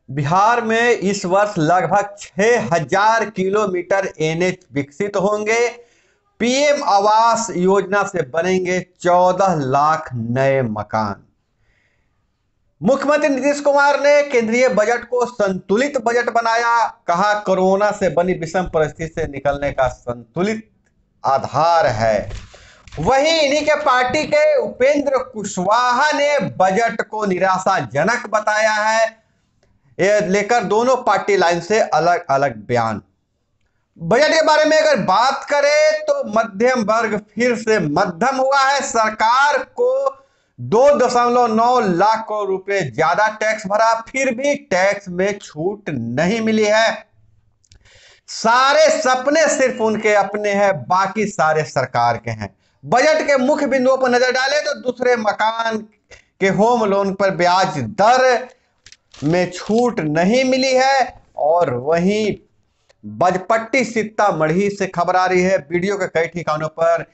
बिहार में इस वर्ष लगभग 6000 किलोमीटर एनएच विकसित होंगे। पीएम आवास योजना से बनेंगे 14 लाख नए मकान। मुख्यमंत्री नीतीश कुमार ने केंद्रीय बजट को संतुलित बजट बनाया। कहा कोरोना से बनी विषम परिस्थिति से निकलने का संतुलित आधार है। वहीं इन्हीं के पार्टी के उपेंद्र कुशवाहा ने बजट को निराशाजनक बताया है। ये लेकर दोनों पार्टी लाइन से अलग अलग बयान। बजट के बारे में अगर बात करें तो मध्यम वर्ग फिर से मध्यम हुआ है। सरकार को 2.9 लाख करोड़ रुपए ज्यादा टैक्स भरा, फिर भी टैक्स में छूट नहीं मिली है। सारे सपने सिर्फ उनके अपने हैं, बाकी सारे सरकार के हैं। बजट के मुख्य बिंदुओं पर नजर डालें तो दूसरे मकान के होम लोन पर ब्याज दर में छूट नहीं मिली है। और वहीं बजपट्टी सीतामढ़ी से खबर आ रही है। वीडियो के कई ठिकानों पर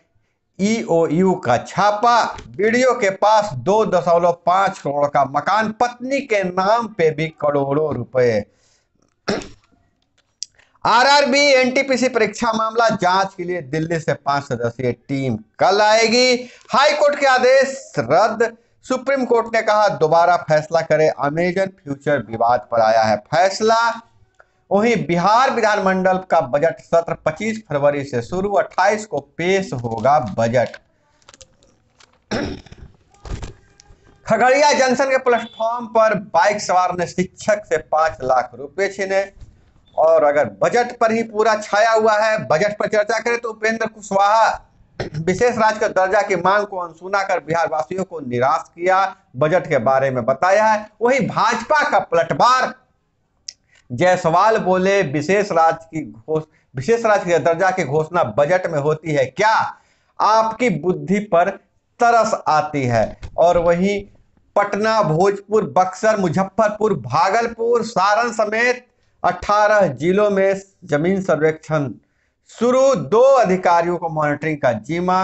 ईओयू का छापा। वीडियो के पास 2.5 करोड़ का मकान, पत्नी के नाम पे भी करोड़ों रुपए। आरआरबी एनटीपीसी परीक्षा मामला जांच के लिए दिल्ली से 5 सदस्यीय टीम कल आएगी। हाई कोर्ट के आदेश रद्द, सुप्रीम कोर्ट ने कहा दोबारा फैसला करे। अमेजन फ्यूचर विवाद पर आया है फैसला। वहीं बिहार विधानमंडल का बजट सत्र 25 फरवरी से शुरू, 28 को पेश होगा बजट। खगड़िया जंक्शन के प्लेटफॉर्म पर बाइक सवार ने शिक्षक से 5 लाख रुपए छीने। और अगर बजट पर ही पूरा छाया हुआ है, बजट पर चर्चा करें तो उपेंद्र कुशवाहा विशेष राज्य का दर्जा की मांग को अनसुना कर बिहार वासियों को निराश किया, बजट के बारे में बताया है। वही भाजपा का पलटवार जायसवाल बोले विशेष राज्य के दर्जा की घोषणा बजट में होती है क्या? आपकी बुद्धि पर तरस आती है। और वहीं पटना, भोजपुर, बक्सर, मुजफ्फरपुर, भागलपुर, सारण समेत 18 जिलों में जमीन सर्वेक्षण शुरू। 2 अधिकारियों को मॉनिटरिंग का जिम्मा,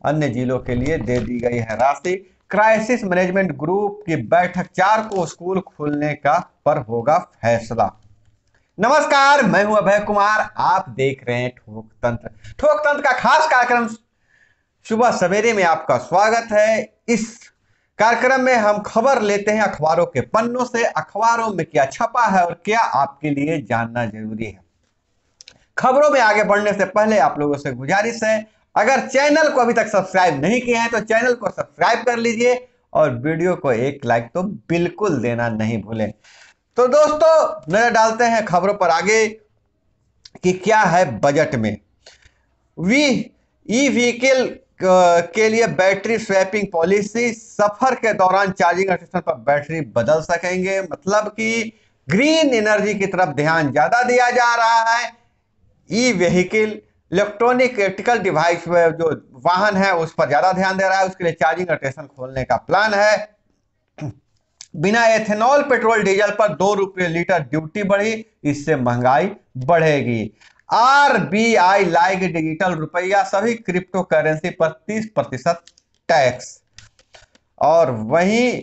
अन्य जिलों के लिए दे दी गई है राशि। क्राइसिस मैनेजमेंट ग्रुप की बैठक 4 को स्कूल खुलने का पर होगा फैसला। नमस्कार, मैं हूं अभय कुमार, आप देख रहे हैं ठोक तंत्र। ठोक तंत्र का खास कार्यक्रम सुबह सवेरे में आपका स्वागत है। इस कार्यक्रम में हम खबर लेते हैं अखबारों के पन्नों से। अखबारों में क्या छपा है और क्या आपके लिए जानना जरूरी है। खबरों में आगे बढ़ने से पहले आप लोगों से गुजारिश है, अगर चैनल को अभी तक सब्सक्राइब नहीं किए हैं तो चैनल को सब्सक्राइब कर लीजिए और वीडियो को एक लाइक तो बिल्कुल देना नहीं भूलें। तो दोस्तों नजर डालते हैं खबरों पर आगे कि क्या है बजट में। ई व्हीकल के लिए बैटरी स्वैपिंग पॉलिसी, सफर के दौरान चार्जिंग स्टेशन पर बैटरी बदल सकेंगे। मतलब कि ग्रीन एनर्जी की तरफ ध्यान ज्यादा दिया जा रहा है। E vehicle electronic electrical device में जो वाहन है उस पर ज्यादा ध्यान दे रहा है। उसके लिए चार्जिंग स्टेशन खोलने का प्लान है। बिना एथेनॉल पेट्रोल डीजल पर 2 रुपये लीटर ड्यूटी बढ़ी, इससे महंगाई बढ़ेगी। आरबीआई लाएगी डिजिटल रुपया, सभी क्रिप्टो करेंसी पर 30% टैक्स। और वहीं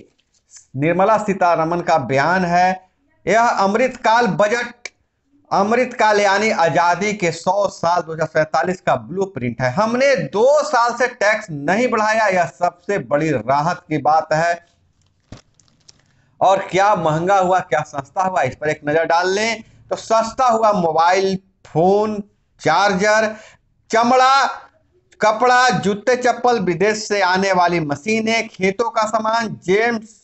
निर्मला सीतारमण का बयान है, यह अमृतकाल बजट, अमृतकाल यानी आजादी के 100 साल 2047 का ब्लूप्रिंट है। हमने 2 साल से टैक्स नहीं बढ़ाया, यह सबसे बड़ी राहत की बात है। और क्या महंगा हुआ क्या सस्ता हुआ, इस पर एक नजर डाल लें तो सस्ता हुआ मोबाइल फोन, चार्जर, चमड़ा, कपड़ा, जूते चप्पल, विदेश से आने वाली मशीनें, खेतों का सामान, जेम्स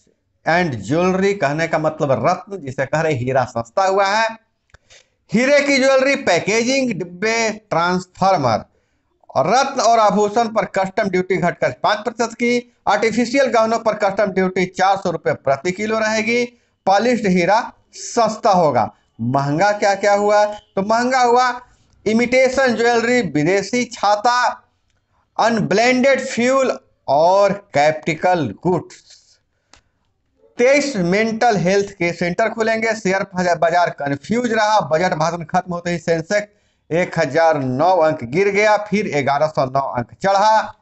एंड ज्वेलरी, कहने का मतलब रत्न जिसे कह रहे हीरा, सस्ता हुआ है। हीरे की ज्वेलरी, पैकेजिंग, डिब्बे, ट्रांसफार्मर। और रत्न और आभूषण पर कस्टम ड्यूटी घटकर 5% की। आर्टिफिशियल गहनों पर कस्टम ड्यूटी 400 रुपए प्रति किलो रहेगी। पॉलिश्ड हीरा सस्ता होगा। महंगा क्या क्या हुआ, तो महंगा हुआ इमिटेशन ज्वेलरी, विदेशी छाता, अनब्लेंडेड फ्यूल और कैप्टिकल गुड्स। 23 मेंटल हेल्थ के सेंटर खुलेंगे। शेयर बाजार कंफ्यूज रहा। बजट भाषण खत्म होते ही सेंसेक्स 1009 अंक गिर गया, फिर 1109 अंक चढ़ा।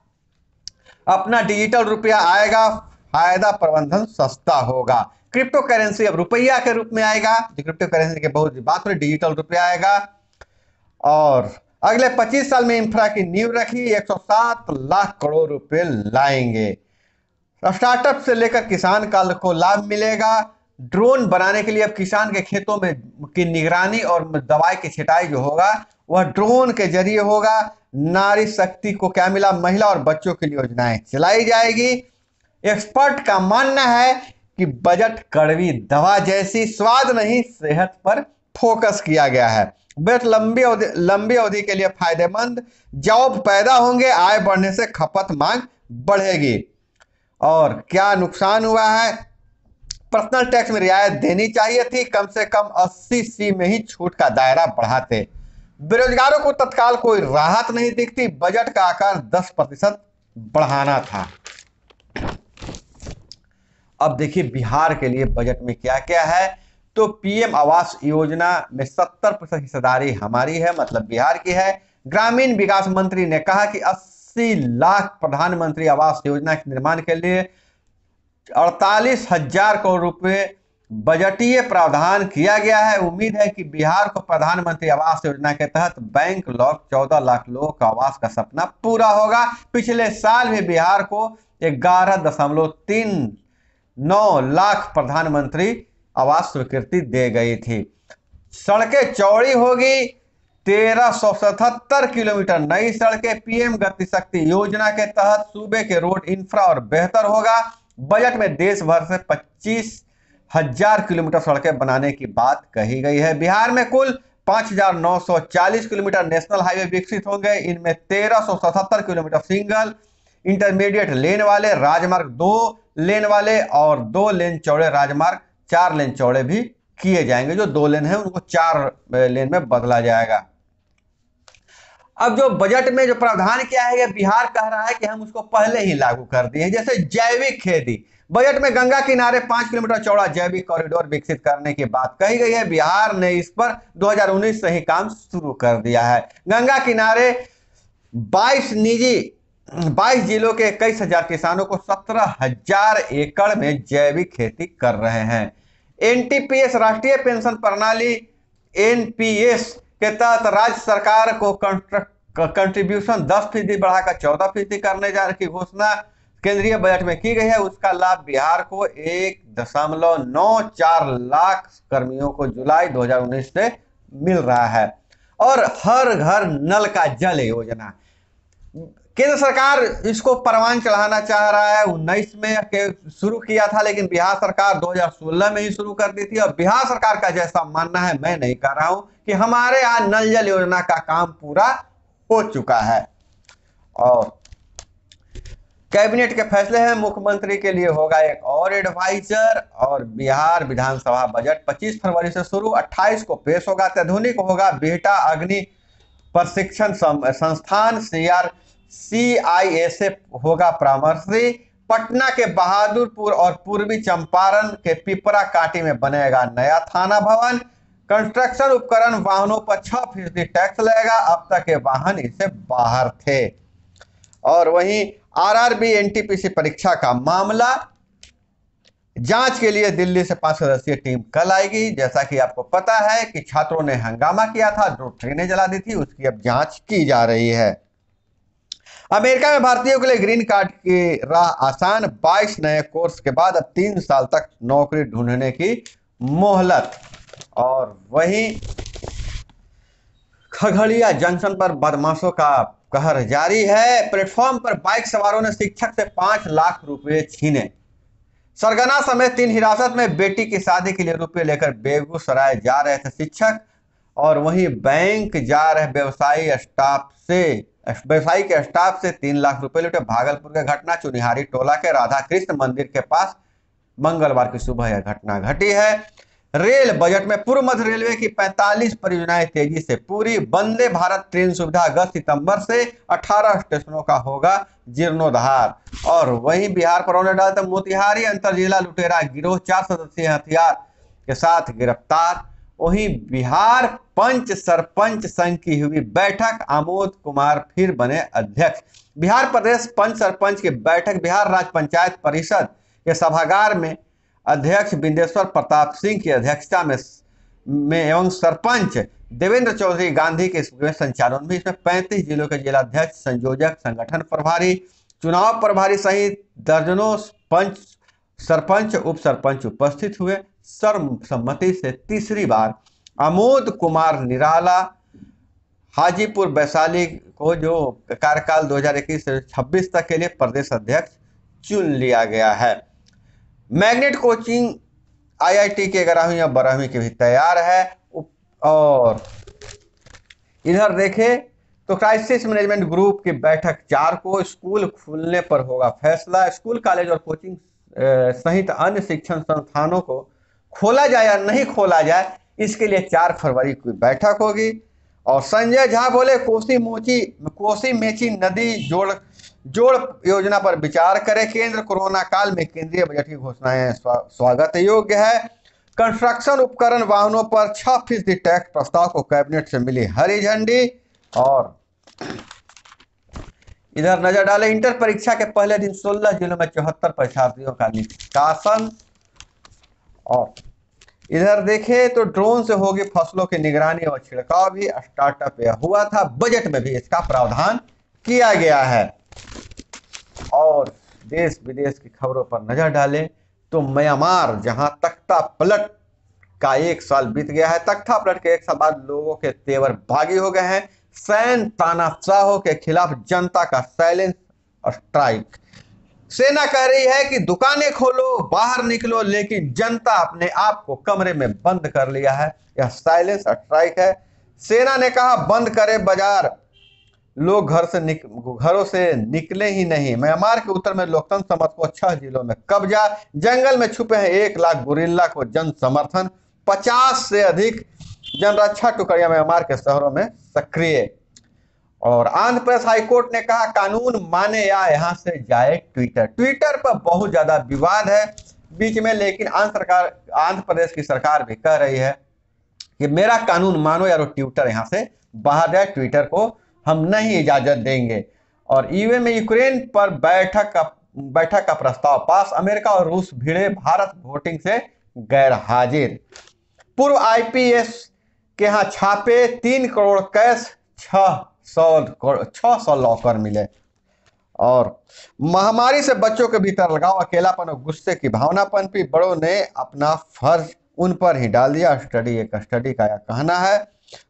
अपना डिजिटल रुपया आएगा फायदा प्रबंधन सस्ता होगा। क्रिप्टो करेंसी अब रुपया के रूप में आएगा, जो क्रिप्टो करेंसी की बहुत बात हो रही, डिजिटल रुपया आएगा। और अगले 25 साल में इंफ्रा की नींव रखी, 107 लाख करोड़ रुपए लाएंगे। स्टार्टअप से लेकर किसान काल को लाभ मिलेगा। ड्रोन बनाने के लिए अब किसान के खेतों में की निगरानी और दवाई की छिटाई जो होगा वह ड्रोन के जरिए होगा। नारी शक्ति को क्या मिला, महिला और बच्चों के लिए योजनाएं चलाई जाएगी। एक्सपर्ट का मानना है कि बजट कड़वी दवा जैसी, स्वाद नहीं सेहत पर फोकस किया गया है। बजट लंबी अवधि के लिए फायदेमंद, जॉब पैदा होंगे, आय बढ़ने से खपत मांग बढ़ेगी। और क्या नुकसान हुआ है, पर्सनल टैक्स में रियायत देनी चाहिए थी, कम से कम 80C में ही छूट का दायरा बढ़ाते। बेरोजगारों को तत्काल कोई राहत नहीं दिखती, बजट का आकार 10% बढ़ाना था। अब देखिए बिहार के लिए बजट में क्या क्या है। तो पीएम आवास योजना में 70% हिस्सेदारी हमारी है, मतलब बिहार की है। ग्रामीण विकास मंत्री ने कहा कि 80 लाख प्रधानमंत्री आवास योजना के निर्माण के लिए 48,000 करोड़ रुपए बजटीय प्रावधान किया गया है। उम्मीद है कि बिहार को प्रधानमंत्री आवास योजना के तहत बैंक लॉक 14 लाख लोगों का आवास का सपना पूरा होगा। पिछले साल भी बिहार को 11.39 लाख प्रधानमंत्री आवास स्वीकृति दे गई थी। सड़कें चौड़ी होगी, 1377 किलोमीटर नई सड़कें। पीएम गति शक्ति योजना के तहत सूबे के रोड इंफ्रा और बेहतर होगा। बजट में देश भर से 25,000 किलोमीटर सड़कें बनाने की बात कही गई है। बिहार में कुल 5,940 किलोमीटर नेशनल हाईवे विकसित होंगे। इनमें 1,377 किलोमीटर सिंगल इंटरमीडिएट लेन वाले राजमार्ग, 2 लेन वाले और 2 लेन चौड़े राजमार्ग 4 लेन चौड़े भी किए जाएंगे। जो 2 लेन है उनको 4 लेन में बदला जाएगा। अब जो बजट में जो प्रावधान किया है, बिहार कह रहा है कि हम उसको पहले ही लागू कर दिए हैं। जैसे जैविक खेती, बजट में गंगा किनारे 5 किलोमीटर चौड़ा जैविक कॉरिडोर विकसित करने की बात कही गई है। बिहार ने इस पर 2019 से ही काम शुरू कर दिया है। गंगा किनारे 22 जिलों के 21,000 किसानों को 17,000 एकड़ में जैविक खेती कर रहे हैं। एनटीपीएस राष्ट्रीय पेंशन प्रणाली एनपीएस के तहत राज्य सरकार को कंट्रीब्यूशन 10% बढ़ाकर 14% करने जाने की घोषणा केंद्रीय बजट में की गई है। उसका लाभ बिहार को 1.94 लाख कर्मियों को जुलाई 2019 से मिल रहा है। और हर घर नल का जल योजना, केंद्र सरकार इसको परवान चढ़ाना चाह रहा है। 19 में शुरू किया था, लेकिन बिहार सरकार 2016 में ही शुरू कर दी थी। और बिहार सरकार का जैसा मानना है, मैं नहीं कर रहा हूं, कि हमारे यहाँ नल जल योजना का काम पूरा हो चुका है। और कैबिनेट के फैसले हैं, मुख्यमंत्री के लिए होगा एक और एडवाइजर। और बिहार विधानसभा बजट 25 फरवरी से शुरू, 28 को पेश होगा। अत्याधुनिक होगा बिहटा अग्नि प्रशिक्षण संस्थान, CISF होगा परामर्शी। पटना के बहादुरपुर और पूर्वी चंपारण के पिपरा काटी में बनेगा नया थाना भवन। कंस्ट्रक्शन उपकरण वाहनों पर 6% टैक्स लगेगा, अब तक के वाहन इससे बाहर थे। और वहीं RRB NTPC परीक्षा का मामला, जांच के लिए दिल्ली से 5 सदस्यीय टीम कल आएगी। जैसा कि आपको पता है कि छात्रों ने हंगामा किया था, 2 ट्रेनें जला दी थी, उसकी अब जांच की जा रही है। अमेरिका में भारतीयों के लिए ग्रीन कार्ड की राह आसान, 22 नए कोर्स के बाद अब 3 साल तक नौकरी ढूंढने की मोहलत। और वहीं खगड़िया जंक्शन पर बदमाशों का कहर जारी है। प्लेटफॉर्म पर बाइक सवारों ने शिक्षक से 5 लाख रुपए छीने। सरगना समेत 3 हिरासत में, बेटी की शादी के लिए रुपए लेकर बेगूसराय जा रहे थे शिक्षक। और वहीं बैंक जा रहे व्यवसायी के स्टाफ से 3 लाख रुपए लूटे। भागलपुर की घटना, चुनिहारी टोला के राधा कृष्ण मंदिर के पास मंगलवार की सुबह यह घटना घटी है। रेल बजट में पूर्व मध्य रेलवे की 45 परियोजनाएं तेजी से पूरी। वंदे भारत ट्रेन सुविधा अगस्त सितंबर से 18 स्टेशनों का होगा जीर्णोद्धार। और वहीं बिहार पर रोने डालते मोतिहारी अंतर जिला लुटेरा गिरोह 4 सदस्यीय हथियार के साथ गिरफ्तार। वहीं बिहार पंच सरपंच संघ की हुई बैठक, आमोद कुमार फिर बने अध्यक्ष। बिहार प्रदेश पंच सरपंच की बैठक बिहार राज्य पंचायत परिषद के सभागार में अध्यक्ष बिंदेश्वर प्रताप सिंह की अध्यक्षता में एवं सरपंच देवेंद्र चौधरी गांधी के संचालन में इसमें 35 जिलों के जिलाध्यक्ष, संयोजक, संगठन प्रभारी, चुनाव प्रभारी सहित दर्जनों सरपंच उप सरपंच उपस्थित हुए। सर्वसम्मति से तीसरी बार आमोद कुमार निराला हाजीपुर वैशाली को जो कार्यकाल 2021 से 26 तक के लिए प्रदेश अध्यक्ष चुन लिया गया है। मैग्नेट कोचिंग IIT के 11वीं और 12वीं के भी तैयार है। और इधर देखें तो क्राइसिस मैनेजमेंट ग्रुप की बैठक 4 को, स्कूल खुलने पर होगा फैसला। स्कूल, कॉलेज और कोचिंग सहित अन्य शिक्षण संस्थानों को खोला जाए या नहीं खोला जाए, इसके लिए 4 फरवरी को बैठक होगी। और संजय झा बोले कोसी मेची नदी जोड़ योजना पर विचार करे केंद्र। कोरोना काल में केंद्रीय बजट की घोषणाएं स्वागत योग्य है। कंस्ट्रक्शन उपकरण वाहनों पर 6% टैक्स प्रस्ताव को कैबिनेट से मिली हरी झंडी। और इधर नजर डाले इंटर परीक्षा के पहले दिन 16 जिलों में 74 परीक्षार्थियों का निष्कासन। और इधर देखें तो ड्रोन से होगी फसलों की निगरानी और छिड़काव भी स्टार्टअप हुआ था, बजट में भी इसका प्रावधान किया गया है। और देश विदेश की खबरों पर नजर डालें तो म्यांमार, जहां तख्ता पलट का 1 साल बीत गया है, तख्ता पलट के 1 साल बाद लोगों के तेवर भागी हो गए हैं। सैन्य तानाशाहों के खिलाफ जनता का साइलेंस स्ट्राइक। सेना कह रही है कि दुकानें खोलो, बाहर निकलो, लेकिन जनता अपने आप को कमरे में बंद कर लिया है। यह साइलेंस स्ट्राइक है। सेना ने कहा बंद करे बाजार, लोग घरों से निकले ही नहीं। म्यांमार के उत्तर में लोकतंत्र समर्थ को 6 जिलों में कब्जा। जंगल में छुपे हैं 1 लाख गुरिल्ला को जन समर्थन। 50 से अधिक जनरक्षा टुकड़ियां म्यांमार के शहरों में सक्रिय। और आंध्र प्रदेश हाईकोर्ट ने कहा कानून माने या यहां से जाए ट्विटर पर बहुत ज्यादा विवाद है बीच में, लेकिन आंध्र प्रदेश की सरकार भी कह रही है कि मेरा कानून मानो या ट्विटर यहां से बाहर जाए, ट्विटर को हम नहीं इजाजत देंगे। और यूएन में यूक्रेन पर बैठक का प्रस्ताव पास। अमेरिका और रूस भिड़े, भारत वोटिंग से गैर हाजिर। पूर्व IPS के यहाँ छापे, 3 करोड़ कैश, 600 लॉकर मिले। और महामारी से बच्चों के भीतर लगाव, अकेलापन और गुस्से की भावना पनपी। बड़ों ने अपना फर्ज उन पर ही डाल दिया। एक स्टडी का यह कहना है।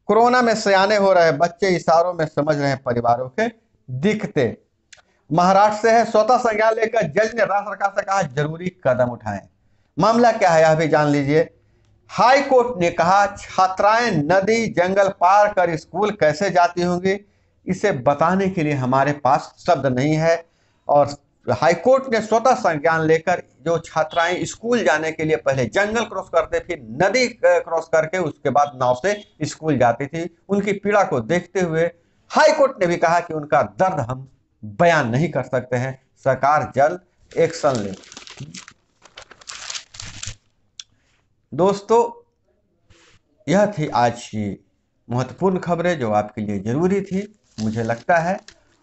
कोरोना में सयाने हो रहे बच्चे, इशारों में समझ रहे हैं परिवारों के दिखते। महाराष्ट्र से है, स्वतः संज्ञान लेकर जज ने राज्य सरकार से कहा जरूरी कदम उठाएं। मामला क्या है यह भी जान लीजिए। हाई कोर्ट ने कहा छात्राएं नदी जंगल पार कर स्कूल कैसे जाती होंगी, इसे बताने के लिए हमारे पास शब्द नहीं है। और हाईकोर्ट ने स्वतः संज्ञान लेकर जो छात्राएं स्कूल जाने के लिए पहले जंगल क्रॉस करते, फिर नदी क्रॉस करके उसके बाद नाव से स्कूल जाती थी, उनकी पीड़ा को देखते हुए हाईकोर्ट ने भी कहा कि उनका दर्द हम बयान नहीं कर सकते हैं, सरकार जल्द एक्शन ले। दोस्तों, यह थी आज की महत्वपूर्ण खबरें जो आपके लिए जरूरी थी, मुझे लगता है।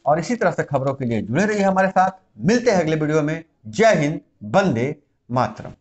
और इसी तरह से खबरों के लिए जुड़े रहिए हमारे साथ। मिलते हैं अगले वीडियो में। जय हिंद, वंदे मातरम।